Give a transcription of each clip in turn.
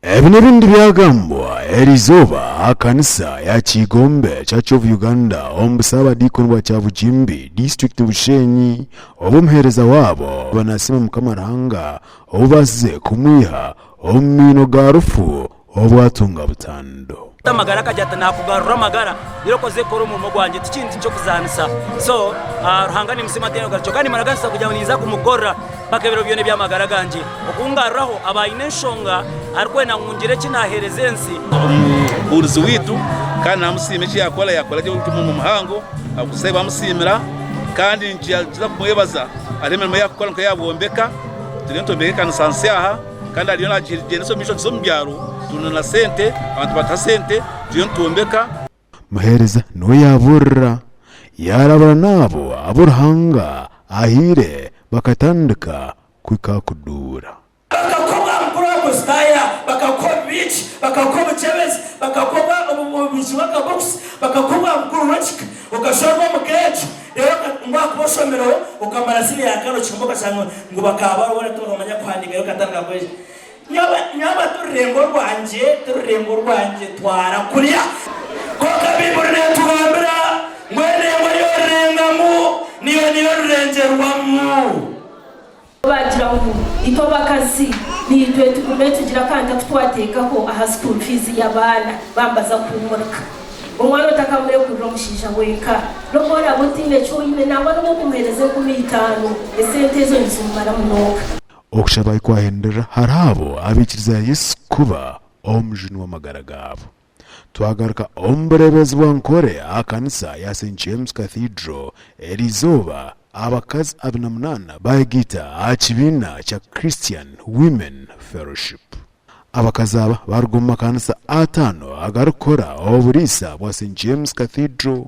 Ebi n'ebindi byagambwa erizoba akanisa ya Kigombe Church of Uganda omusabadiikoni bwa Kyabugimbi district Bushenyi obumuheereza waabo banasima Mukamaranga obubaze kumwiha omumino ga rufu obwatunga butando amagara kajata nakugarura amagara birokoze koro mu mugwanje tikindi cyo kuzanisa so ruhanga ni musima teno gacho kandi maraganisa kujyaniza kumugorra bakebero byone byamagara ganje okungaruraho abayine nshonga arikwe na ngunjire kinaherezensi uruzi witu kandi namusime cyo yakora cyo mu muhango akuseba amusimira kandi nkiza kumwebaza aremeremo yakora nko yabombeka tugentombeke kana sansiaha kandi ariyo nakigene so misho byaro tunana sente abantu batasente tuyo ntumbeka muhereza no yaburra yarabara nabo aburhanga ahire bakatandika kwikakudura bakakoba mkuru style bakakoba beach bakakoba chemist bakakoba ububizi bakabox bakakoba mkuru wachika ukashorwa mukeje rero ngwakubosomero ukamara sili yakano chimboka cyangwa ngo bakaba wone tukamanya kwandika yo katanga kweje nyaba turrengo rwanje twara kuriya ko kabibure tugambira mwene wayorengamu niyo rurengerwamu bagira ngo ito bakazi nitwe tugume tugira kanta twatekaho aha school fees y'abana bambaza kumurika umwana utakamure kurira mushisha weka no bora butine cyo ine nabona ngo kumuhereze ku 5 esente zo nzumara munoka okushabaye kwahendera harabo abikiriza Yesu kuba omujuni w'amagara gabo twagaruka omburebezi bwa nkore akanisa ya St James Cathedral erizoba abakazi 28 bayigita akibina cha Christian Women Fellowship abakazi aba baruguma kanisa 5 agarukora oburisa bwa St James Cathedral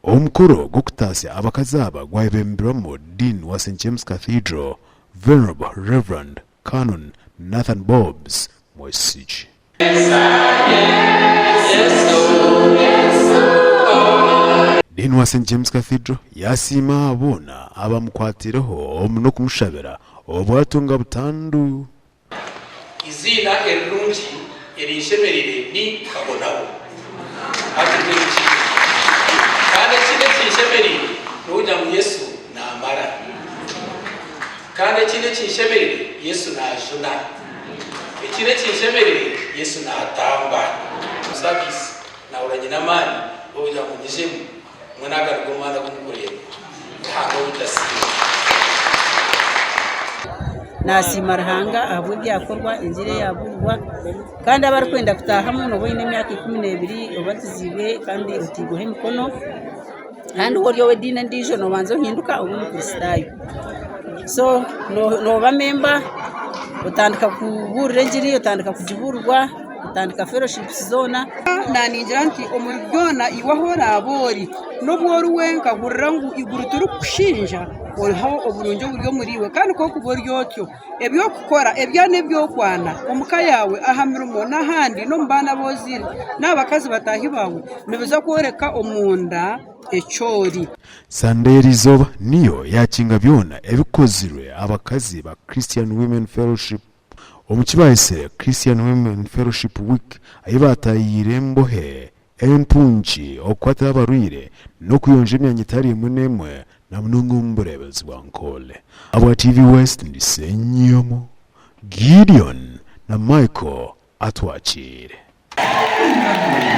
omukuru gukutasya abakazi aba gwayebembiramo Dean wa St James Cathedral Venerable Reverend Canon Nathan Bobs Mwesiji. Dean wa St James Cathedral yasima abona abamukwatireho omuno kumushabira obwatunga butandu izina erungi erishemerere ni kabonabo ategereje kandi kine kishemerere n'ujya mu Yesu namara kandi kine kishemerere Yesu najuna kine kishemerere Yesu natamba service na uranye namani ujya mu nijemu mwanaga rugomanda kumukorera ntago udasiba nasima Ruhanga aho byakorwa inzire yaburwa kandi abari kwenda kutaha muno boyine myaka 12 obatiziwe kandi utigohe mikono kandi uburyo we dine ndijo no banzo hinduka ubu kristayo so no bamemba utandika kuburire ngiri utandika kujiburwa utandika fellowship zona naningira nti omurbyona iwahora abori no bworu wenka burrangu iguru turi kushinja oriho oburunjo buryo muriwe kandi ko kuboryotyo ebyo kukora ebyane byo kwana omuka yawe ahamirumo nahandi no mbana bozire nabakazi batahi bawe nibiza koreka omunda echori Sanderi zoba niyo yakinga byona ebikozirwe abakazi ba Christian Women Fellowship omukibaise Christian Women Fellowship Week ayibatayire mbohe empunchi okwata abarwire no kuyonje emyanya itari munemwe na munungumburebezi bwa nkole abwa TV West ndisenyomo Gideon na Michael atwachire